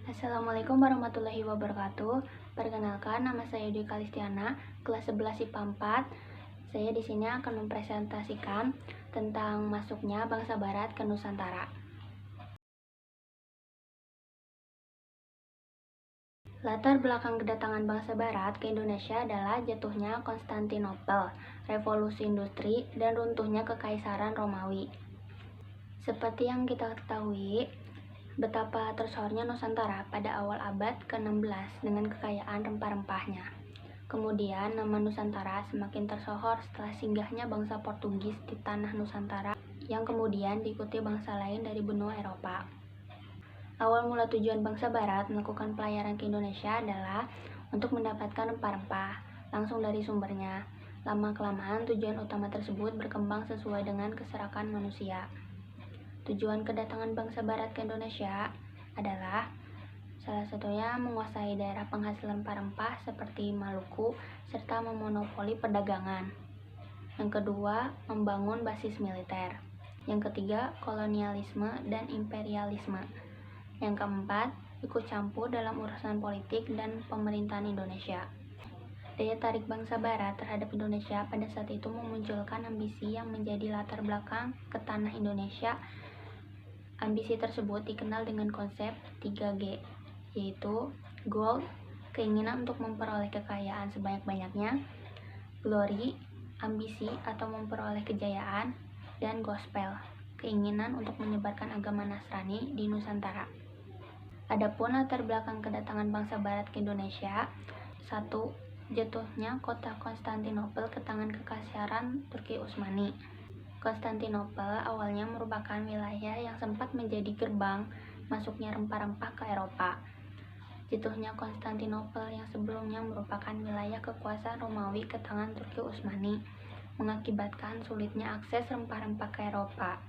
Assalamualaikum warahmatullahi wabarakatuh. Perkenalkan, nama saya Dwi Kalistiana, kelas 11 IPA 4. Saya di sini akan mempresentasikan tentang masuknya bangsa Barat ke Nusantara. Latar belakang kedatangan bangsa Barat ke Indonesia adalah jatuhnya Konstantinopel, revolusi industri, dan runtuhnya Kekaisaran Romawi. Seperti yang kita ketahui, betapa tersohornya Nusantara pada awal abad ke-16 dengan kekayaan rempah-rempahnya. Kemudian nama Nusantara semakin tersohor setelah singgahnya bangsa Portugis di tanah Nusantara yang kemudian diikuti bangsa lain dari benua Eropa. Awal mula tujuan bangsa Barat melakukan pelayaran ke Indonesia adalah untuk mendapatkan rempah-rempah langsung dari sumbernya. Lama-kelamaan tujuan utama tersebut berkembang sesuai dengan keserakan manusia. Tujuan kedatangan bangsa Barat ke Indonesia adalah salah satunya menguasai daerah penghasil rempah-rempah seperti Maluku serta memonopoli perdagangan. Yang kedua, membangun basis militer. Yang ketiga, kolonialisme dan imperialisme. Yang keempat, ikut campur dalam urusan politik dan pemerintahan Indonesia. Daya tarik bangsa Barat terhadap Indonesia pada saat itu memunculkan ambisi yang menjadi latar belakang ke tanah Indonesia. Ambisi tersebut dikenal dengan konsep 3G, yaitu gold, keinginan untuk memperoleh kekayaan sebanyak-banyaknya, glory, ambisi atau memperoleh kejayaan, dan gospel, keinginan untuk menyebarkan agama Nasrani di Nusantara. Adapun latar belakang kedatangan bangsa Barat ke Indonesia: 1. Jatuhnya kota Konstantinopel ke tangan Kekaisaran Turki Utsmani. Konstantinopel awalnya merupakan wilayah yang sempat menjadi gerbang masuknya rempah-rempah ke Eropa. Jatuhnya Konstantinopel yang sebelumnya merupakan wilayah kekuasaan Romawi ke tangan Turki Utsmani mengakibatkan sulitnya akses rempah-rempah ke Eropa,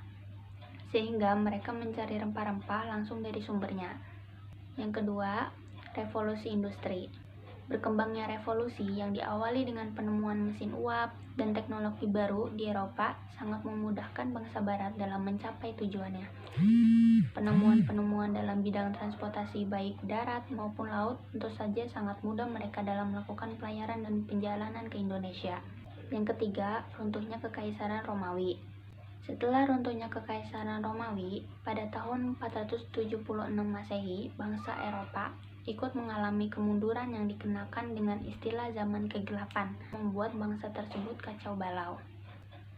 sehingga mereka mencari rempah-rempah langsung dari sumbernya. Yang kedua, revolusi industri. Berkembangnya revolusi yang diawali dengan penemuan mesin uap dan teknologi baru di Eropa sangat memudahkan bangsa Barat dalam mencapai tujuannya. Penemuan-penemuan dalam bidang transportasi baik darat maupun laut tentu saja sangat mudah mereka dalam melakukan pelayaran dan penjalanan ke Indonesia. Yang ketiga, runtuhnya Kekaisaran Romawi. Setelah runtuhnya Kekaisaran Romawi pada tahun 476 Masehi, bangsa Eropa ikut mengalami kemunduran yang dikenakan dengan istilah zaman kegelapan, membuat bangsa tersebut kacau balau.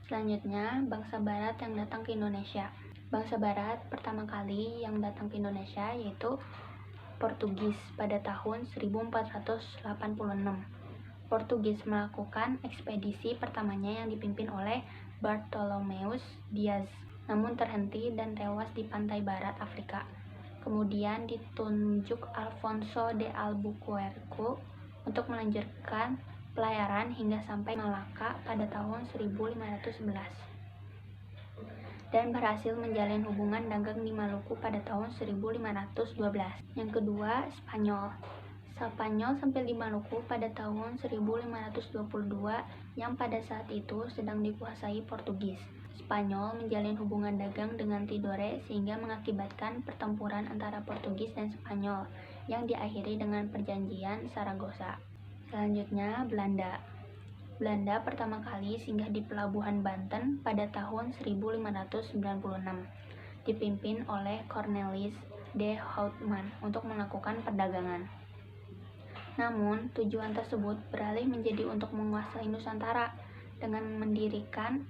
Selanjutnya, bangsa Barat yang datang ke Indonesia. Bangsa Barat pertama kali yang datang ke Indonesia yaitu Portugis pada tahun 1486. Portugis melakukan ekspedisi pertamanya yang dipimpin oleh Bartolomeus Diaz, namun terhenti dan tewas di pantai barat Afrika. Kemudian ditunjuk Alfonso de Albuquerque untuk melanjutkan pelayaran hingga sampai Malaka pada tahun 1511 dan berhasil menjalin hubungan dagang di Maluku pada tahun 1512. Yang kedua, Spanyol. Spanyol sampai di Maluku pada tahun 1522 yang pada saat itu sedang dikuasai Portugis. Spanyol menjalin hubungan dagang dengan Tidore sehingga mengakibatkan pertempuran antara Portugis dan Spanyol yang diakhiri dengan perjanjian Saragossa. Selanjutnya, Belanda. Belanda pertama kali singgah di pelabuhan Banten pada tahun 1596, dipimpin oleh Cornelis de Houtman untuk melakukan perdagangan. Namun, tujuan tersebut beralih menjadi untuk menguasai Nusantara dengan mendirikan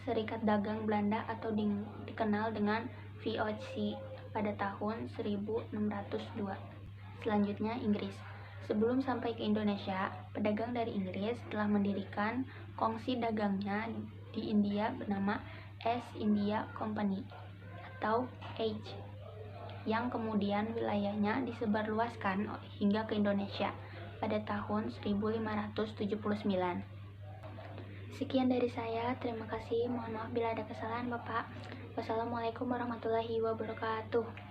Serikat Dagang Belanda atau dikenal dengan VOC pada tahun 1602. Selanjutnya, Inggris. Sebelum sampai ke Indonesia, pedagang dari Inggris telah mendirikan kongsi dagangnya di India bernama East India Company atau H, yang kemudian wilayahnya disebarluaskan hingga ke Indonesia pada tahun 1579. Sekian dari saya, terima kasih. Mohon maaf bila ada kesalahan, Bapak. Wassalamualaikum warahmatullahi wabarakatuh.